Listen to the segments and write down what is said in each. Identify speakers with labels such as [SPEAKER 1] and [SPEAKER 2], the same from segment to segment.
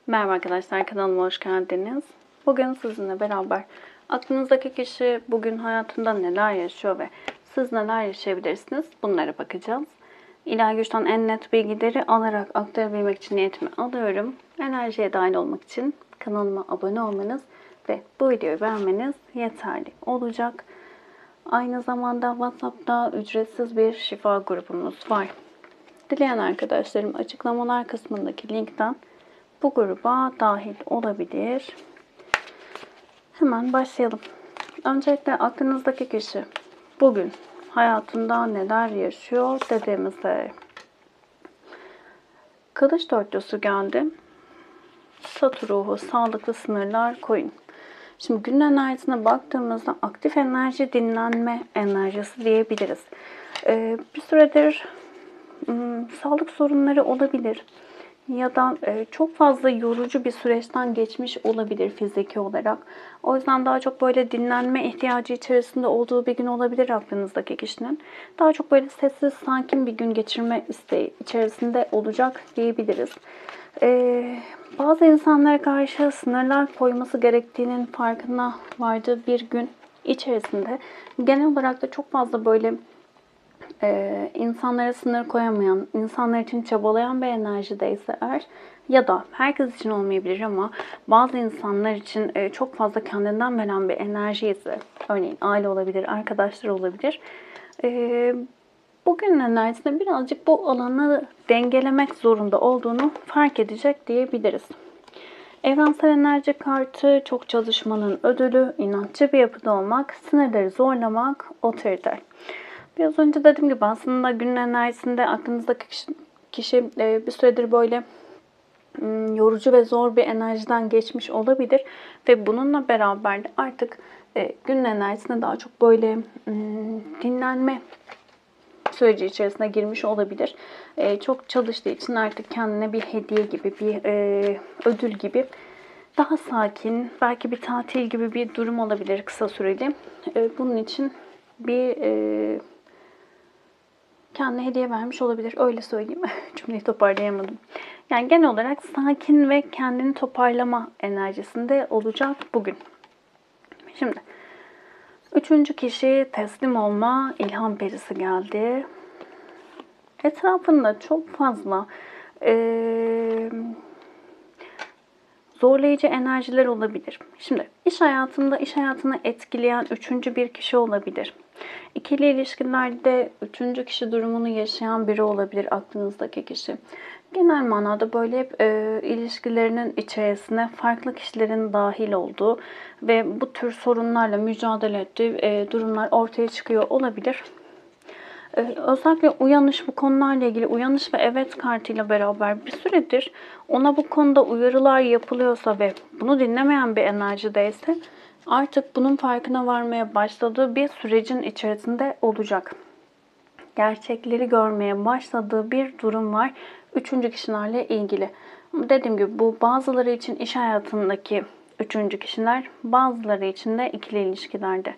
[SPEAKER 1] Merhaba arkadaşlar, kanalıma hoş geldiniz. Bugün sizinle beraber aklınızdaki kişi bugün hayatında neler yaşıyor ve siz neler yaşayabilirsiniz bunlara bakacağız. İlahi güçten en net bilgileri alarak aktarabilmek için niyetimi alıyorum. Enerjiye dahil olmak için kanalıma abone olmanız ve bu videoyu beğenmeniz yeterli olacak. Aynı zamanda WhatsApp'ta ücretsiz bir şifa grubumuz var. Dileyen arkadaşlarım açıklamalar kısmındaki linkten bu gruba dahil olabilir. Hemen başlayalım. Öncelikle aklınızdaki kişi bugün hayatında neler yaşıyor dediğimizde Kılıç dörtlüsü geldi. Satu ruhu, sağlıklı sınırlar koyun. Şimdi gün enerjisine baktığımızda aktif enerji, dinlenme enerjisi diyebiliriz. Bir süredir sağlık sorunları olabilir. Ya da çok fazla yorucu bir süreçten geçmiş olabilir fiziki olarak. O yüzden daha çok böyle dinlenme ihtiyacı içerisinde olduğu bir gün olabilir aklınızdaki kişinin. Daha çok böyle sessiz, sakin bir gün geçirme isteği içerisinde olacak diyebiliriz. Bazı insanlara karşı sınırlar koyması gerektiğinin farkına vardığı bir gün içerisinde genel olarak da çok fazla böyle insanlara sınır koyamayan, insanlar için çabalayan bir enerjideyse eğer ya da herkes için olmayabilir ama bazı insanlar için çok fazla kendinden veren bir enerji ise, örneğin aile olabilir, arkadaşlar olabilir. Bugünün enerjisinde birazcık bu alanı dengelemek zorunda olduğunu fark edecek diyebiliriz. Evrensel enerji kartı çok çalışmanın ödülü, inatçı bir yapıda olmak, sınırları zorlamak, otoriter. Biraz önce dediğim gibi aslında günün enerjisinde aklınızdaki kişi bir süredir böyle yorucu ve zor bir enerjiden geçmiş olabilir. Ve bununla beraber de artık günün enerjisinde daha çok böyle dinlenme süreci içerisine girmiş olabilir. Çok çalıştığı için artık kendine bir hediye gibi, bir ödül gibi daha sakin, belki bir tatil gibi bir durum olabilir kısa süreli. Bunun için bir kendine hediye vermiş olabilir. Öyle söyleyeyim. Cümleyi toparlayamadım. Yani genel olarak sakin ve kendini toparlama enerjisinde olacak bugün. Şimdi üçüncü kişi teslim olma ilham perisi geldi. Etrafında çok fazla zorlayıcı enerjiler olabilir. Şimdi iş hayatını etkileyen üçüncü bir kişi olabilir. İkili ilişkilerde üçüncü kişi durumunu yaşayan biri olabilir aklınızdaki kişi. Genel manada böyle hep ilişkilerinin içerisine farklı kişilerin dahil olduğu ve bu tür sorunlarla mücadele ettiği durumlar ortaya çıkıyor olabilir. Özellikle uyanış, bu konularla ilgili uyanış ve evet kartıyla beraber bir süredir ona bu konuda uyarılar yapılıyorsa ve bunu dinlemeyen bir enerjideyse artık bunun farkına varmaya başladığı bir sürecin içerisinde olacak. Gerçekleri görmeye başladığı bir durum var üçüncü kişilerle ilgili. Dediğim gibi bu bazıları için iş hayatındaki üçüncü kişiler, bazıları için de ikili ilişkilerde.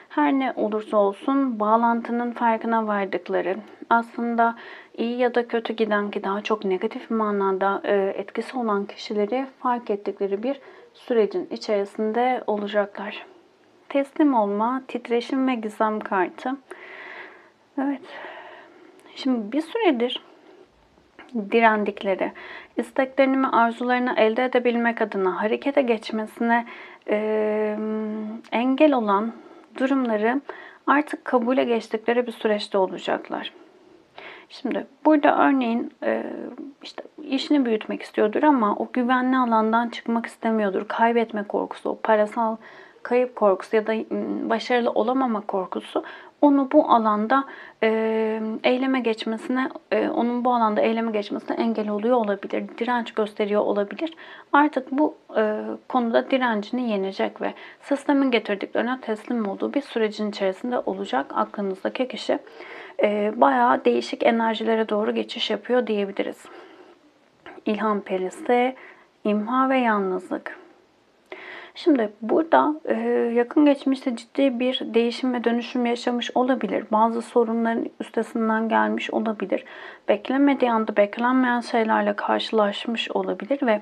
[SPEAKER 1] Her ne olursa olsun bağlantının farkına vardıkları, aslında iyi ya da kötü giden ki daha çok negatif manada etkisi olan kişileri fark ettikleri bir sürecin içerisinde olacaklar. Teslim olma, titreşim ve gizem kartı. Evet. Şimdi bir süredir direndikleri, isteklerini ve arzularını elde edebilmek adına harekete geçmesine engel olan durumları artık kabule geçtikleri bir süreçte olacaklar. Şimdi burada örneğin işte işini büyütmek istiyordur ama o güvenli alandan çıkmak istemiyordur. Kaybetme korkusu, o parasal kayıp korkusu ya da başarılı olamama korkusu onu bu alanda eyleme geçmesine, onun bu alanda eyleme geçmesine engel oluyor olabilir. Direnç gösteriyor olabilir. Artık bu konuda direncini yenecek ve sistemin getirdiklerine teslim olduğu bir sürecin içerisinde olacak aklınızdaki kişi. Bayağı değişik enerjilere doğru geçiş yapıyor diyebiliriz. İlham perisi, imha ve yalnızlık. Şimdi burada yakın geçmişte ciddi bir değişim ve dönüşüm yaşamış olabilir. Bazı sorunların üstesinden gelmiş olabilir. Beklemediği anda beklenmeyen şeylerle karşılaşmış olabilir ve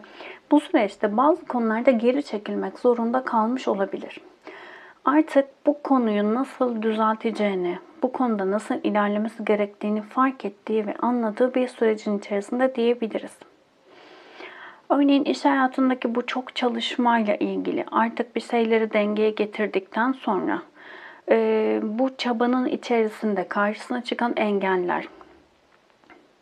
[SPEAKER 1] bu süreçte bazı konularda geri çekilmek zorunda kalmış olabilir. Artık bu konuyu nasıl düzelteceğini, bu konuda nasıl ilerlemesi gerektiğini fark ettiği ve anladığı bir sürecin içerisinde diyebiliriz. Örneğin iş hayatındaki bu çok çalışmayla ilgili artık bir şeyleri dengeye getirdikten sonra bu çabanın içerisinde karşısına çıkan engeller,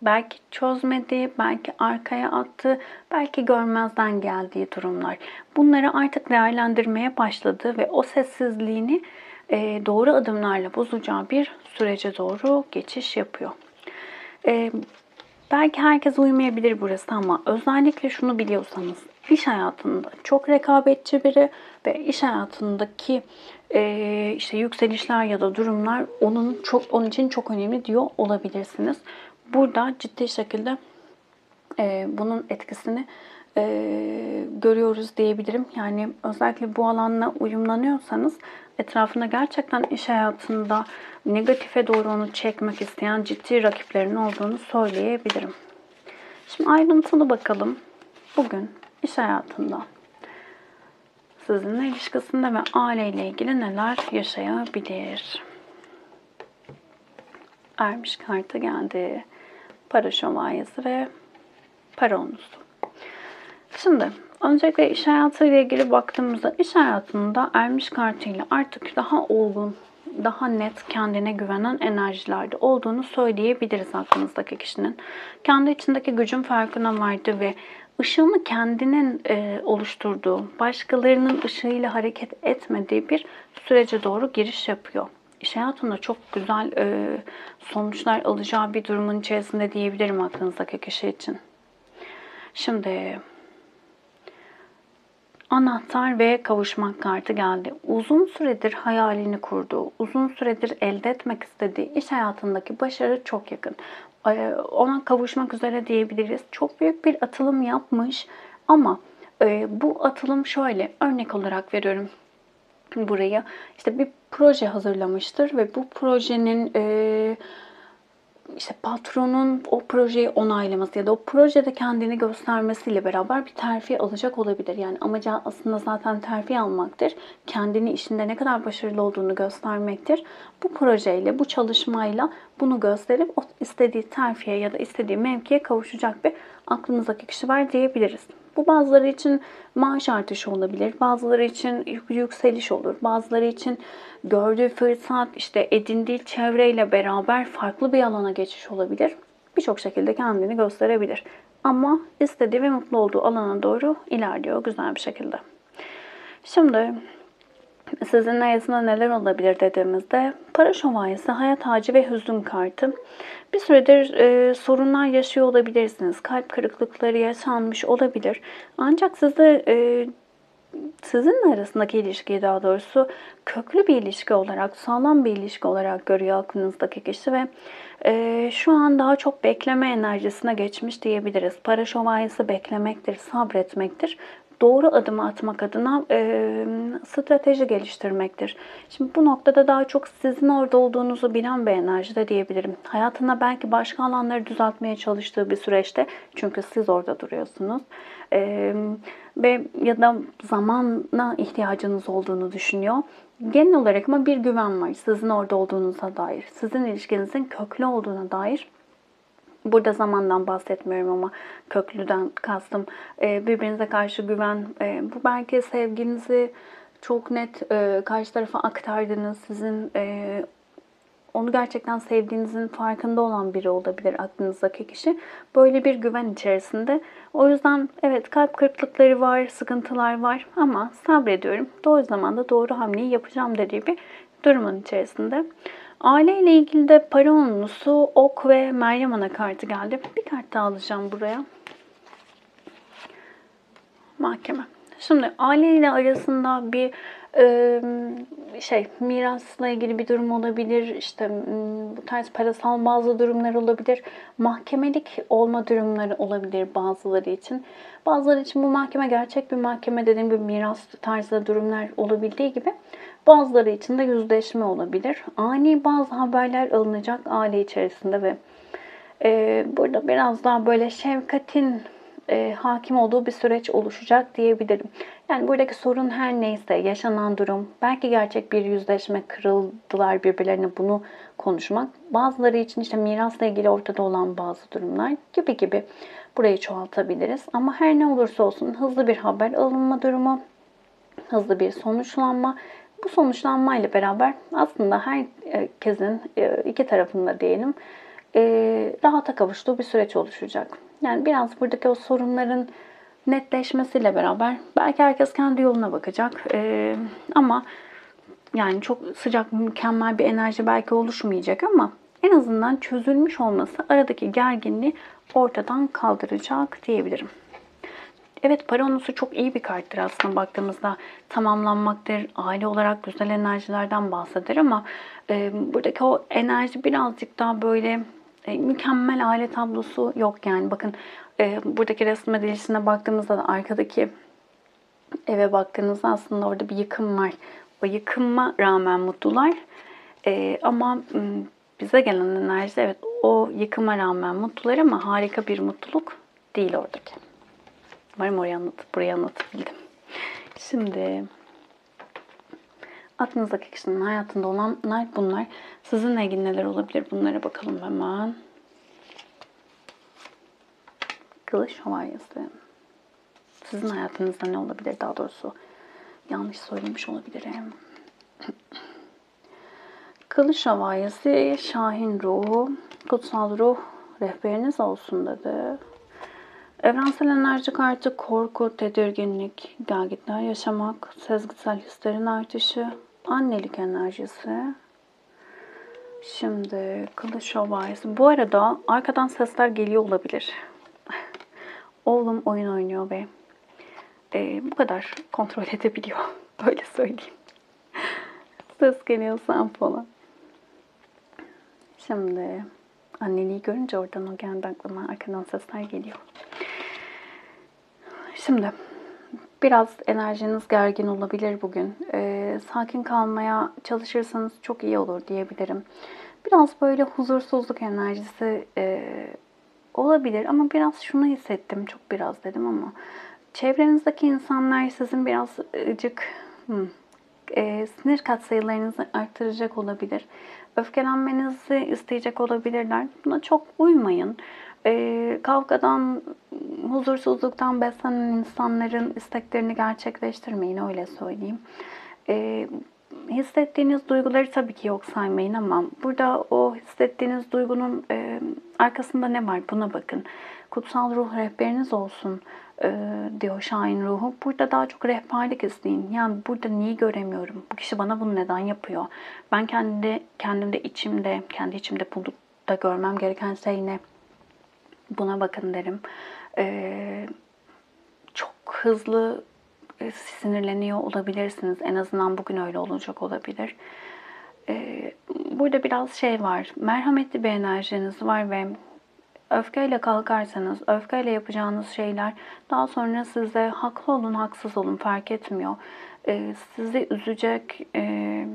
[SPEAKER 1] belki çözmediği, belki arkaya attığı, belki görmezden geldiği durumlar. Bunları artık değerlendirmeye başladı ve o sessizliğini doğru adımlarla bozacağı bir sürece doğru geçiş yapıyor. Belki herkes uymayabilir burası ama özellikle şunu biliyorsanız iş hayatında çok rekabetçi biri ve iş hayatındaki işte yükselişler ya da durumlar onun için çok önemli diyor olabilirsiniz. Burada ciddi şekilde bunun etkisini görüyoruz diyebilirim. Yani özellikle bu alanla uyumlanıyorsanız etrafında gerçekten iş hayatında negatife doğru onu çekmek isteyen ciddi rakiplerin olduğunu söyleyebilirim. Şimdi ayrıntılı bakalım. Bugün iş hayatında sizinle ilişkisinde ve aileyle ilgili neler yaşayabilir? Ermiş kartı geldi. Para şövalyesi ve para onusu. Şimdi öncelikle iş hayatıyla ilgili baktığımızda iş hayatında ermiş kartıyla artık daha olgun, daha net kendine güvenen enerjilerde olduğunu söyleyebiliriz aklınızdaki kişinin. Kendi içindeki gücün farkına vardı ve ışığını kendinin oluşturduğu, başkalarının ışığıyla hareket etmediği bir sürece doğru giriş yapıyor. İş hayatında çok güzel sonuçlar alacağı bir durumun içerisinde diyebilirim aklınızdaki kişi için. Şimdi anahtar ve kavuşmak kartı geldi. Uzun süredir hayalini kurduğu, uzun süredir elde etmek istediği iş hayatındaki başarı çok yakın. Ona kavuşmak üzere diyebiliriz. Çok büyük bir atılım yapmış ama bu atılım şöyle, örnek olarak veriyorum buraya. İşte bir proje hazırlamıştır ve bu projenin işte patronun o projeyi onaylaması ya da o projede kendini göstermesiyle beraber bir terfi alacak olabilir. Yani amacı aslında zaten terfi almaktır. Kendini işinde ne kadar başarılı olduğunu göstermektir. Bu projeyle, bu çalışmayla bunu gösterip o istediği terfiye ya da istediği mevkiye kavuşacak bir aklınızdaki kişi var diyebiliriz. Bu bazıları için maaş artışı olabilir, bazıları için yükseliş olur, bazıları için gördüğü fırsat, işte edindiği çevreyle beraber farklı bir alana geçiş olabilir. Birçok şekilde kendini gösterebilir. Ama istediği ve mutlu olduğu alana doğru ilerliyor güzel bir şekilde. Şimdi sizin arasında neler olabilir dediğimizde para şövalyesi, hayat ağacı ve hüzün kartı. Bir süredir sorunlar yaşıyor olabilirsiniz. Kalp kırıklıkları yaşanmış olabilir. Ancak sizinle arasındaki ilişkiyi daha doğrusu köklü bir ilişki olarak, sağlam bir ilişki olarak görüyor aklınızdaki kişi ve şu an daha çok bekleme enerjisine geçmiş diyebiliriz. Para şövalyesi beklemektir, sabretmektir. Doğru adımı atmak adına strateji geliştirmektir. Şimdi bu noktada daha çok sizin orada olduğunuzu bilen bir enerjide diyebilirim. Hayatında belki başka alanları düzeltmeye çalıştığı bir süreçte, çünkü siz orada duruyorsunuz. Ve ya da zamana ihtiyacınız olduğunu düşünüyor. Genel olarak ama bir güven var sizin orada olduğunuza dair, sizin ilişkinizin köklü olduğuna dair. Burada zamandan bahsetmiyorum ama köklüden kastım birbirinize karşı güven. Bu belki sevginizi çok net karşı tarafa aktardınız. Sizin onu gerçekten sevdiğinizin farkında olan biri olabilir aklınızdaki kişi. Böyle bir güven içerisinde. O yüzden evet, kalp kırıklıkları var, sıkıntılar var ama sabrediyorum. Doğru zamanda doğru hamleyi yapacağım dediği bir durumun içerisinde. Aileyle ilgili de para onlusu, ok ve Meryem Ana kartı geldi. Bir kart daha alacağım buraya. Mahkeme. Şimdi aileyle arasında bir mirasla ilgili bir durum olabilir. İşte bu tarz parasal bazı durumlar olabilir. Mahkemelik olma durumları olabilir bazıları için. Bazıları için bu mahkeme gerçek bir mahkeme, dediğim gibi miras tarzı durumlar olabildiği gibi bazıları için de yüzleşme olabilir. Ani bazı haberler alınacak aile içerisinde ve burada biraz daha böyle şefkatin hakim olduğu bir süreç oluşacak diyebilirim. Yani buradaki sorun her neyse, yaşanan durum, belki gerçek bir yüzleşme, kırıldılar birbirlerine, bunu konuşmak. Bazıları için işte mirasla ilgili ortada olan bazı durumlar gibi burayı çoğaltabiliriz. Ama her ne olursa olsun hızlı bir haber alınma durumu, hızlı bir sonuçlanma. Bu sonuçlanmayla beraber aslında herkesin iki tarafında diyelim rahata kavuştuğu bir süreç oluşacak. Yani biraz buradaki o sorunların netleşmesiyle beraber belki herkes kendi yoluna bakacak. Ama yani çok sıcak, mükemmel bir enerji belki oluşmayacak ama en azından çözülmüş olması aradaki gerginliği ortadan kaldıracak diyebilirim. Evet, para onusu çok iyi bir karttır aslında baktığımızda. Tamamlanmaktır, aile olarak güzel enerjilerden bahseder ama buradaki o enerji birazcık daha böyle mükemmel aile tablosu yok yani. Bakın buradaki resme dilisine baktığımızda da arkadaki eve baktığınızda aslında orada bir yıkım var. O yıkıma rağmen mutlular. Ama bize gelen enerji, evet, o yıkıma rağmen mutlular ama harika bir mutluluk değil oradaki. Umarım burayı anlatabildim. Şimdi aklınızdaki kişinin hayatında olanlar bunlar. Sizinle ilgili neler olabilir? Bunlara bakalım hemen. Kılıç şövalyesi. Sizin hayatınızda ne olabilir? Daha doğrusu yanlış söylemiş olabilirim. Kılıç şövalyesi, Şahin ruhu, kutsal ruh rehberiniz olsun dedi. Evrensel enerji kartı korku, tedirginlik, gelgitler yaşamak, sezgisel hislerin artışı, annelik enerjisi. Şimdi kılıç şövalyesi. Bu arada arkadan sesler geliyor olabilir. Oğlum oyun oynuyor ve bu kadar kontrol edebiliyor. Öyle söyleyeyim. Ses geliyorsa falan. Şimdi anneliği görünce oradan o geldi aklıma. Arkadan sesler geliyor. Şimdi biraz enerjiniz gergin olabilir bugün. Sakin kalmaya çalışırsanız çok iyi olur diyebilirim. Biraz böyle huzursuzluk enerjisi olabilir ama biraz şunu hissettim. Çok biraz dedim ama çevrenizdeki insanlar sizin birazcık sinir katsayılarınızı arttıracak olabilir. Öfkelenmenizi isteyecek olabilirler. Buna çok uymayın. Kavgadan, huzursuzluktan beslenen insanların isteklerini gerçekleştirmeyin, öyle söyleyeyim. Hissettiğiniz duyguları tabii ki yok saymayın ama burada o hissettiğiniz duygunun arkasında ne var, buna bakın. Kutsal ruh rehberiniz olsun diyor Şahin ruhu. Burada daha çok rehberlik isteyin. Yani burada niye göremiyorum? Bu kişi bana bunu neden yapıyor? Ben kendimde kendi içimde bulup da görmem gereken şey ne? Buna bakın derim. Çok hızlı sinirleniyor olabilirsiniz. En azından bugün öyle olacak olabilir. Burada biraz şey var. Merhametli bir enerjiniz var ve öfkeyle kalkarsanız, öfkeyle yapacağınız şeyler daha sonra size haklı olun, haksız olun fark etmiyor. Sizi üzecek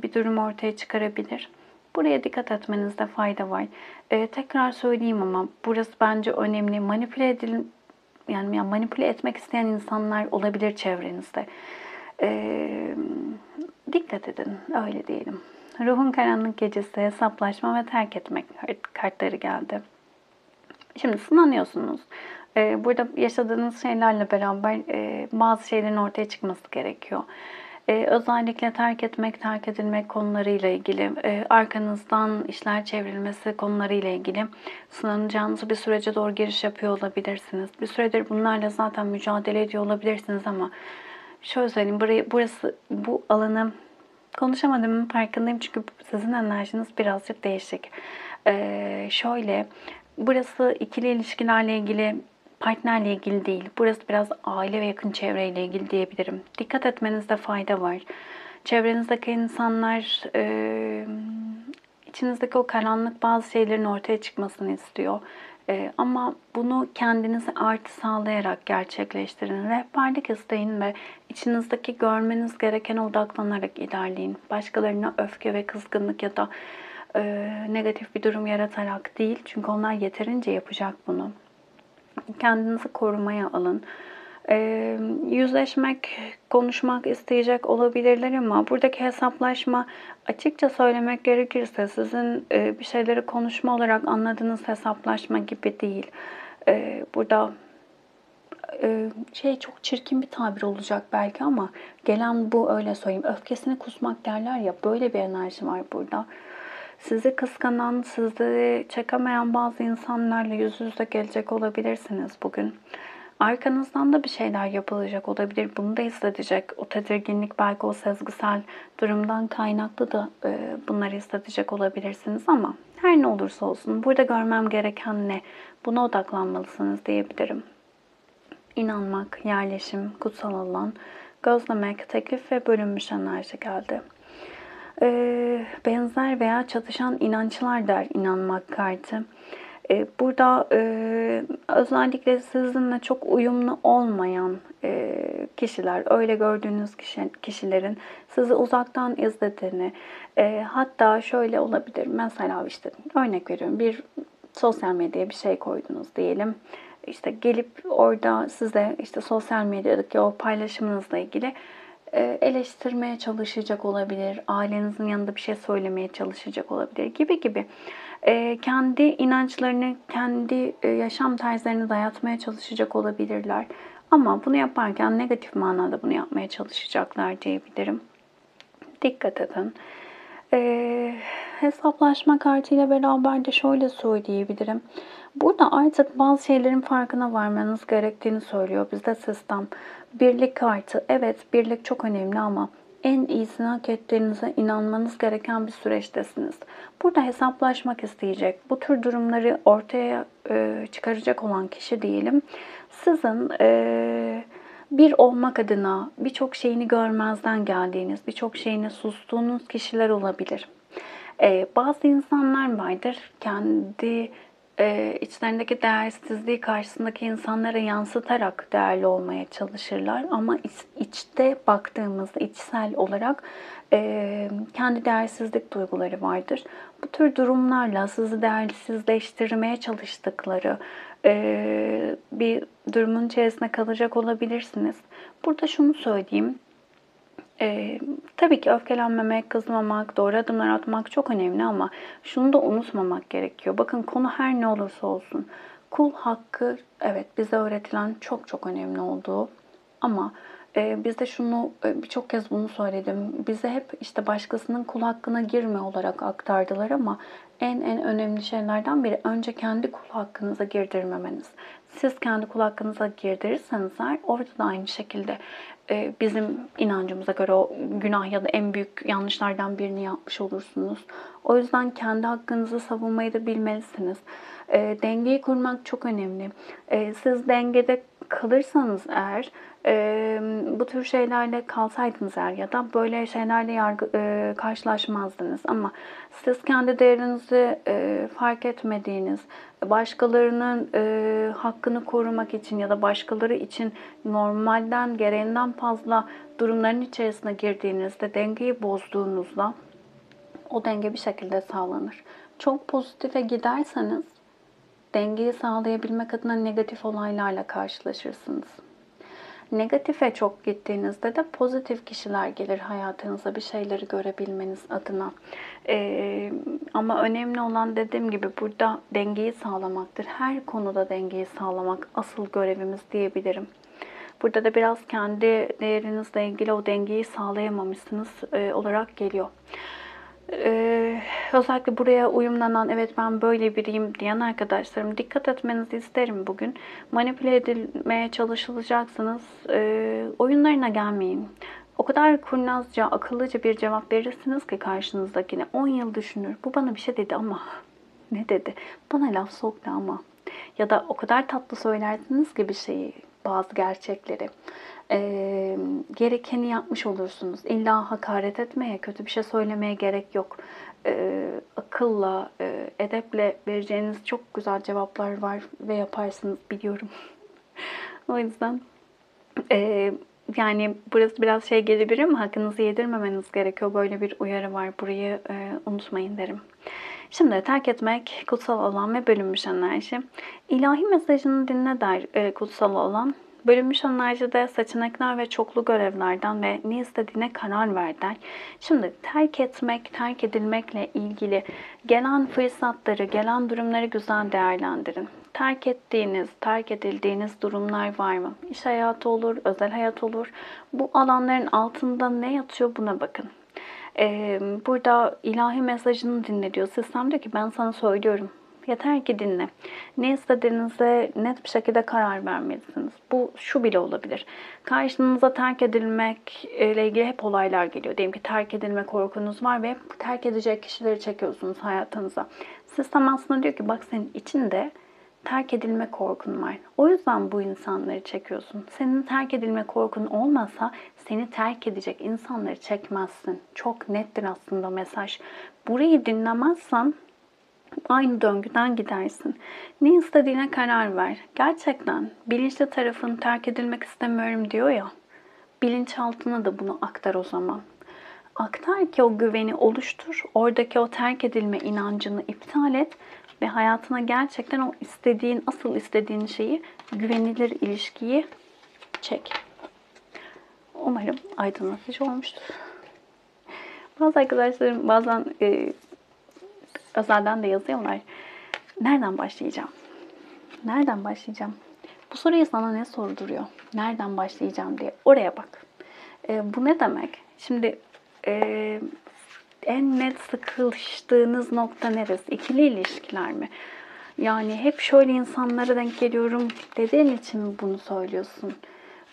[SPEAKER 1] bir durum ortaya çıkarabilir. Buraya dikkat etmenizde fayda var. Tekrar söyleyeyim ama burası bence önemli. Yani manipüle etmek isteyen insanlar olabilir çevrenizde. Dikkat edin, öyle diyelim. Ruhun karanlık gecesi, hesaplaşma ve terk etmek kartları geldi. Şimdi sınanıyorsunuz. Burada yaşadığınız şeylerle beraber bazı şeylerin ortaya çıkması gerekiyor. Özellikle terk etmek, terk edilmek konularıyla ilgili, arkanızdan işler çevrilmesi konularıyla ilgili sınanacağınız bir sürece doğru giriş yapıyor olabilirsiniz. Bir süredir bunlarla zaten mücadele ediyor olabilirsiniz ama şöyle söyleyeyim, bu alanı konuşamadığımın farkındayım çünkü sizin enerjiniz birazcık değişik. Şöyle, burası ikili ilişkilerle ilgili partnerle ilgili değil. Burası biraz aile ve yakın çevreyle ilgili diyebilirim. Dikkat etmenizde fayda var. Çevrenizdeki insanlar içinizdeki o karanlık bazı şeylerin ortaya çıkmasını istiyor. Ama bunu kendinize artı sağlayarak gerçekleştirin. Rehberlik isteyin ve içinizdeki görmeniz gerekene odaklanarak ilerleyin. Başkalarına öfke ve kızgınlık ya da negatif bir durum yaratarak değil. Çünkü onlar yeterince yapacak bunu. Kendinizi korumaya alın. Yüzleşmek, konuşmak isteyecek olabilirler ama buradaki hesaplaşma, açıkça söylemek gerekirse, sizin bir şeyleri konuşma olarak anladığınız hesaplaşma gibi değil. Burada çok çirkin bir tabir olacak belki ama gelen bu, öyle söyleyeyim. Öfkesini kusmak derler ya, böyle bir enerji var burada. Sizi kıskanan, sizi çekemeyen bazı insanlarla yüz yüze gelecek olabilirsiniz bugün. Arkanızdan da bir şeyler yapılacak olabilir. Bunu da hissedecek. O tedirginlik, belki o sezgisel durumdan kaynaklı da bunları hissedecek olabilirsiniz ama her ne olursa olsun burada görmem gereken ne? Buna odaklanmalısınız diyebilirim. İnanmak, yerleşim, kutsal alan, gözlemek, teklif ve bölünmüş enerji geldi. Benzer veya çatışan inançlar der inanmak kartı. Burada özellikle sizinle çok uyumlu olmayan kişiler, öyle gördüğünüz kişilerin sizi uzaktan izlediğini, hatta şöyle olabilir. Mesela işte örnek veriyorum, bir sosyal medyaya bir şey koydunuz diyelim. İşte gelip orada size işte sosyal medyadaki o paylaşımınızla ilgili eleştirmeye çalışacak olabilir, ailenizin yanında bir şey söylemeye çalışacak olabilir gibi gibi. Kendi inançlarını, kendi yaşam tarzlarını dayatmaya çalışacak olabilirler. Ama bunu yaparken negatif manada bunu yapmaya çalışacaklar diyebilirim. Dikkat edin. Hesaplaşma kartıyla beraber de şöyle söyleyebilirim. Burada artık bazı şeylerin farkına varmanız gerektiğini söylüyor bize sistem. Birlik kartı. Evet, birlik çok önemli ama en iyisini hak ettiğinize inanmanız gereken bir süreçtesiniz. Burada hesaplaşmak isteyecek, bu tür durumları ortaya çıkaracak olan kişi diyelim. Sizin bir olmak adına birçok şeyini görmezden geldiğiniz, birçok şeyine sustuğunuz kişiler olabilir. Bazı insanlar vardır, kendi içlerindeki değersizliği karşısındaki insanlara yansıtarak değerli olmaya çalışırlar. Ama içte baktığımızda içsel olarak kendi değersizlik duyguları vardır. Bu tür durumlarla sizi değersizleştirmeye çalıştıkları bir durumun içerisinde kalacak olabilirsiniz. Burada şunu söyleyeyim. Tabii ki öfkelenmemek, kızmamak, doğru adımlar atmak çok önemli ama şunu da unutmamak gerekiyor. Bakın, konu her ne olursa olsun, kul hakkı, evet, bize öğretilen çok çok önemli olduğu ama biz de şunu, birçok kez bunu söyledim. Bize hep işte başkasının kul hakkına girme olarak aktardılar ama en önemli şeylerden biri önce kendi kul hakkınıza girdirmemeniz. Siz kendi kul hakkınıza girdirirseniz eğer, orada da aynı şekilde bizim inancımıza göre o günah ya da en büyük yanlışlardan birini yapmış olursunuz. O yüzden kendi hakkınızı savunmayı da bilmelisiniz. Dengeyi kurmak çok önemli. Siz dengede kalırsanız eğer, bu tür şeylerle kalsaydınız eğer ya da böyle şeylerle karşılaşmazdınız. Ama siz kendi değerinizi fark etmediğiniz, başkalarının hakkını korumak için ya da başkaları için normalden, gereğinden fazla durumların içerisine girdiğinizde, dengeyi bozduğunuzda o denge bir şekilde sağlanır. Çok pozitife giderseniz dengeyi sağlayabilmek adına negatif olaylarla karşılaşırsınız. Negatife çok gittiğinizde de pozitif kişiler gelir hayatınıza bir şeyleri görebilmeniz adına. Ama önemli olan, dediğim gibi, burada dengeyi sağlamaktır. Her konuda dengeyi sağlamak asıl görevimiz diyebilirim. Burada da biraz kendi değerinizle ilgili o dengeyi sağlayamamışsınız olarak geliyor. Özellikle buraya uyumlanan, evet ben böyle biriyim diyen arkadaşlarım, dikkat etmenizi isterim bugün. Manipüle edilmeye çalışılacaksınız. Oyunlarına gelmeyin. O kadar kurnazca, akıllıca bir cevap verirsiniz ki karşınızdakine. 10 yıl düşünür. Bu bana bir şey dedi ama ne dedi? Bana laf soktu ama. Ya da o kadar tatlı söylersiniz ki bir şeyi, bazı gerçekleri. Gerekeni yapmış olursunuz. İlla hakaret etmeye, kötü bir şey söylemeye gerek yok. Akılla, edeple vereceğiniz çok güzel cevaplar var ve yaparsınız, biliyorum. O yüzden yani burası biraz şey gelebilir ama hakkınızı yedirmemeniz gerekiyor. Böyle bir uyarı var. Burayı unutmayın derim. Şimdi terk etmek, kutsal alan ve bölünmüş enerji. İlahi mesajını dinle der kutsal alan. Bölünmüş enerjide seçenekler ve çoklu görevlerden ve ne istediğine karar ver der. Şimdi terk etmek, terk edilmekle ilgili gelen fırsatları, gelen durumları güzel değerlendirin. Terk ettiğiniz, terk edildiğiniz durumlar var mı? İş hayatı olur, özel hayat olur. Bu alanların altında ne yatıyor, buna bakın. Burada ilahi mesajını dinle diyor. Sistem diyor ki ben sana söylüyorum. Yeter ki dinle. Ne istediğinize net bir şekilde karar vermelisiniz. Bu şu bile olabilir. Karşınıza terk edilmek ile ilgili hep olaylar geliyor. Diyelim ki terk edilme korkunuz var ve terk edecek kişileri çekiyorsunuz hayatınıza. Sistem aslında diyor ki bak, senin içinde terk edilme korkun var. O yüzden bu insanları çekiyorsun. Senin terk edilme korkun olmasa seni terk edecek insanları çekmezsin. Çok nettir aslında mesaj. Burayı dinlemezsen aynı döngüden gidersin. Ne istediğine karar ver. Gerçekten bilinçli tarafın terk edilmek istemiyorum diyor ya. Bilinçaltına da bunu aktar o zaman. Aktar ki o güveni oluştur. Oradaki o terk edilme inancını iptal et ve hayatına gerçekten o istediğin, asıl istediğin şeyi, güvenilir ilişkiyi çek. Umarım aydınlatıcı olmuştur. Bazı arkadaşlarım bazen özelden de yazıyorlar. Nereden başlayacağım? Nereden başlayacağım? Bu soruyu sana ne sorduruyor? Nereden başlayacağım diye. Oraya bak. Bu ne demek? Şimdi en net sıkıştığınız nokta neresi? İkili ilişkiler mi? Yani hep şöyle insanlara denk geliyorum dediğin için mi bunu söylüyorsun?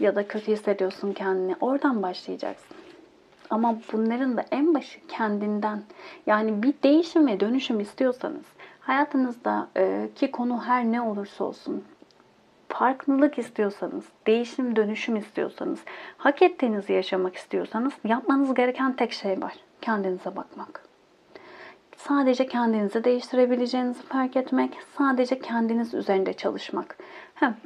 [SPEAKER 1] Ya da kötü hissediyorsun kendini. Oradan başlayacaksın. Ama bunların da en başı kendinden. Yani bir değişim ve dönüşüm istiyorsanız, hayatınızdaki konu her ne olursa olsun, farklılık istiyorsanız, değişim, dönüşüm istiyorsanız, hak ettiğinizi yaşamak istiyorsanız yapmanız gereken tek şey var. Kendinize bakmak. Sadece kendinizi değiştirebileceğinizi fark etmek, sadece kendiniz üzerinde çalışmak.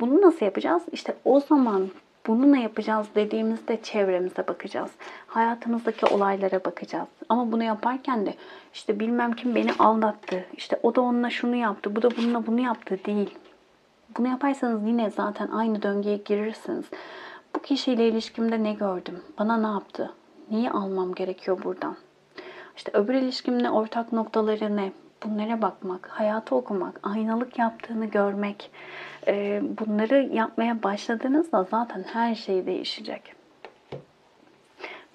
[SPEAKER 1] Bunu nasıl yapacağız? İşte o zaman bunu ne yapacağız dediğimizde çevremize bakacağız. Hayatımızdaki olaylara bakacağız. Ama bunu yaparken de işte bilmem kim beni aldattı, işte o da onunla şunu yaptı, bu da bununla bunu yaptı değil. Bunu yaparsanız yine zaten aynı döngüye girirsiniz. Bu kişiyle ilişkimde ne gördüm? Bana ne yaptı? Neyi almam gerekiyor buradan? İşte öbür ilişkimle ortak noktaları ne? Bunlara bakmak, hayatı okumak, aynalık yaptığını görmek. Bunları yapmaya başladığınızda zaten her şey değişecek.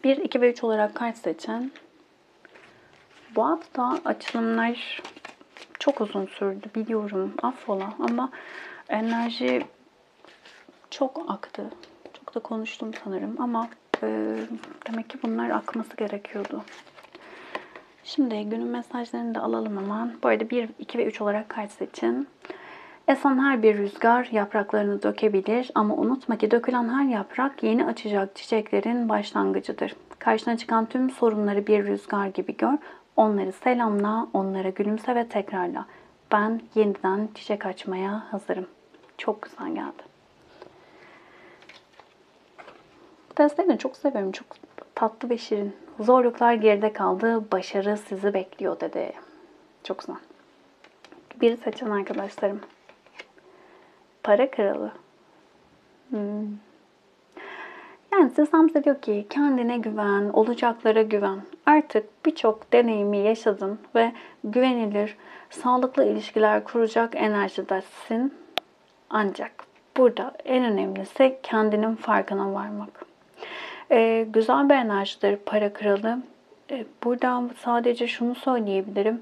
[SPEAKER 1] 1, 2 ve 3 olarak kart seçen. Bu hafta açılımlar çok uzun sürdü biliyorum, affola, ama enerji çok aktı. Çok da konuştum sanırım ama demek ki bunlar akması gerekiyordu. Şimdi günün mesajlarını da alalım hemen. Bu arada 1, 2 ve 3 olarak kart seçin. Esen her bir rüzgar yapraklarını dökebilir ama unutma ki dökülen her yaprak yeni açacak çiçeklerin başlangıcıdır. Karşına çıkan tüm sorunları bir rüzgar gibi gör. Onları selamla, onlara gülümse ve tekrarla. Ben yeniden çiçek açmaya hazırım. Çok güzel geldi. Bu desteği de çok seviyorum. Çok tatlı ve şirin. Zorluklar geride kaldı. Başarı sizi bekliyor dedi. Çok güzel. Biri seçen arkadaşlarım. Para kralı. Yani sistem size diyor ki kendine güven, olacaklara güven. Artık birçok deneyimi yaşadın ve güvenilir, sağlıklı ilişkiler kuracak enerjidesin. Ancak burada en önemlisi kendinin farkına varmak. Güzel bir enerjidir para kralı. Buradan sadece şunu söyleyebilirim.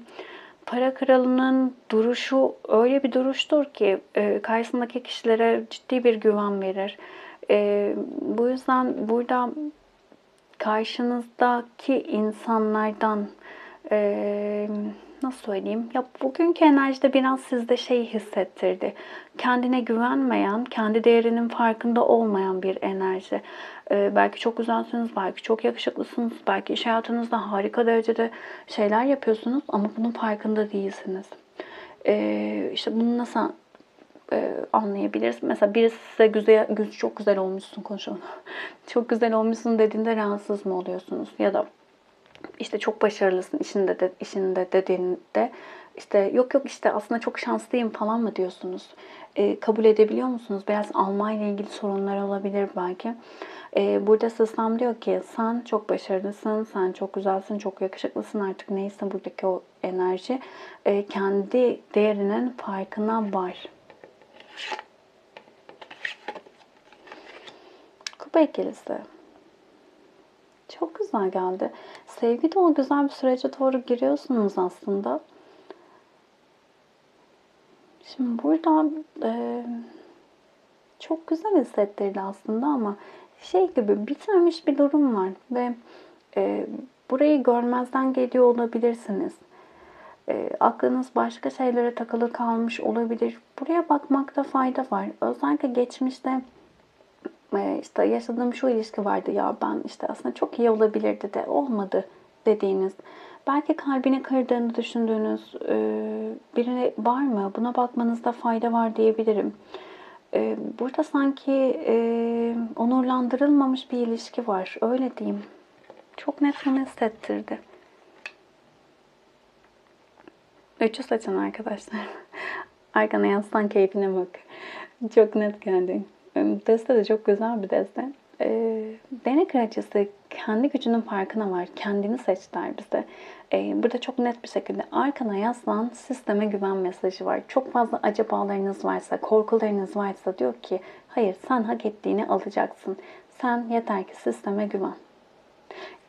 [SPEAKER 1] Para kralının duruşu öyle bir duruştur ki karşısındaki kişilere ciddi bir güven verir. Bu yüzden burada karşınızdaki insanlardan nasıl söyleyeyim? Ya bugünkü enerjide biraz sizde şey hissettirdi. Kendine güvenmeyen, kendi değerinin farkında olmayan bir enerji. Belki çok güzelsiniz, belki çok yakışıklısınız, belki iş hayatınızda harika derecede şeyler yapıyorsunuz ama bunun farkında değilsiniz. İşte bunu nasıl anlayabiliriz? Mesela birisi size çok güzel olmuşsun konuşalım. Çok güzel olmuşsun dediğinde rahatsız mı oluyorsunuz? Ya da işte çok başarılısın işinde dediğinde işte yok yok işte aslında çok şanslıyım falan mı diyorsunuz? Kabul edebiliyor musunuz? Biraz alma ile ilgili sorunlar olabilir belki. Burada sistem diyor ki sen çok başarılısın, sen çok güzelsin, çok yakışıklısın, artık neyse buradaki o enerji. Kendi değerinin farkına var. Kupa ikilisi. Çok güzel geldi. Sevgi dolu güzel bir sürece doğru giriyorsunuz aslında. Şimdi burada çok güzel hissettirdi aslında ama şey gibi bitermiş bir durum var ve burayı görmezden geliyor olabilirsiniz. Aklınız başka şeylere takılı kalmış olabilir. Buraya bakmakta fayda var. Özellikle geçmişte işte yaşadığım şu ilişki vardı ya ben işte aslında çok iyi olabilirdi de olmadı dediğiniz. Belki kalbini kırdığını düşündüğünüz birine var mı? Buna bakmanızda fayda var diyebilirim. Burada sanki onurlandırılmamış bir ilişki var. Öyle diyeyim. Çok net bunu hissettirdi. Üçü saçın arkadaşlar. Arkana yaslan keyfine bak. Çok net geldi. Deste de çok güzel bir deste. Değnek kraliçesi kendi gücünün farkına var. Kendini seç der bize. Burada çok net bir şekilde arkana yaslan, sisteme güven mesajı var. Çok fazla acabalarınız varsa, korkularınız varsa diyor ki hayır sen hak ettiğini alacaksın. Sen yeter ki sisteme güven.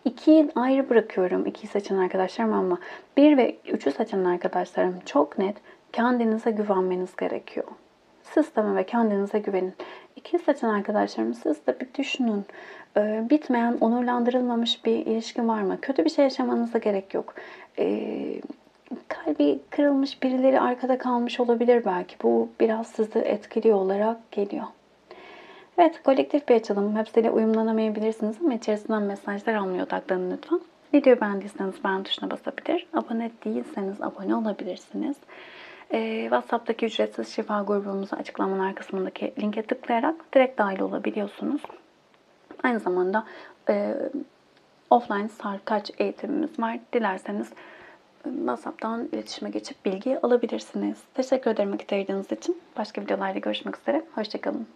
[SPEAKER 1] 2'yi ayrı bırakıyorum 2'yi seçen arkadaşlarım ama 1 ve 3'ü seçen arkadaşlarım çok net kendinize güvenmeniz gerekiyor. Sisteme ve kendinize güvenin. 2'yi seçen arkadaşlarım siz de bir düşünün. Bitmeyen, onurlandırılmamış bir ilişki var mı? Kötü bir şey yaşamanıza gerek yok. Kalbi kırılmış birileri arkada kalmış olabilir belki. Bu biraz sizi etkiliyor olarak geliyor. Evet, kolektif bir açılım. Hepsiyle uyumlanamayabilirsiniz ama içerisinden mesajlar almaya odaklanın lütfen. Videoyu beğendiyseniz beğen tuşuna basabilir. Abone değilseniz abone olabilirsiniz. WhatsApp'taki ücretsiz şifa grubumuza açıklamalar kısmındaki linke tıklayarak direkt dahil olabiliyorsunuz. Aynı zamanda offline sarkaç eğitimimiz var. Dilerseniz WhatsApp'tan iletişime geçip bilgi alabilirsiniz. Teşekkür ederim vakit ayırdığınız için. Başka videolarda görüşmek üzere. Hoşçakalın.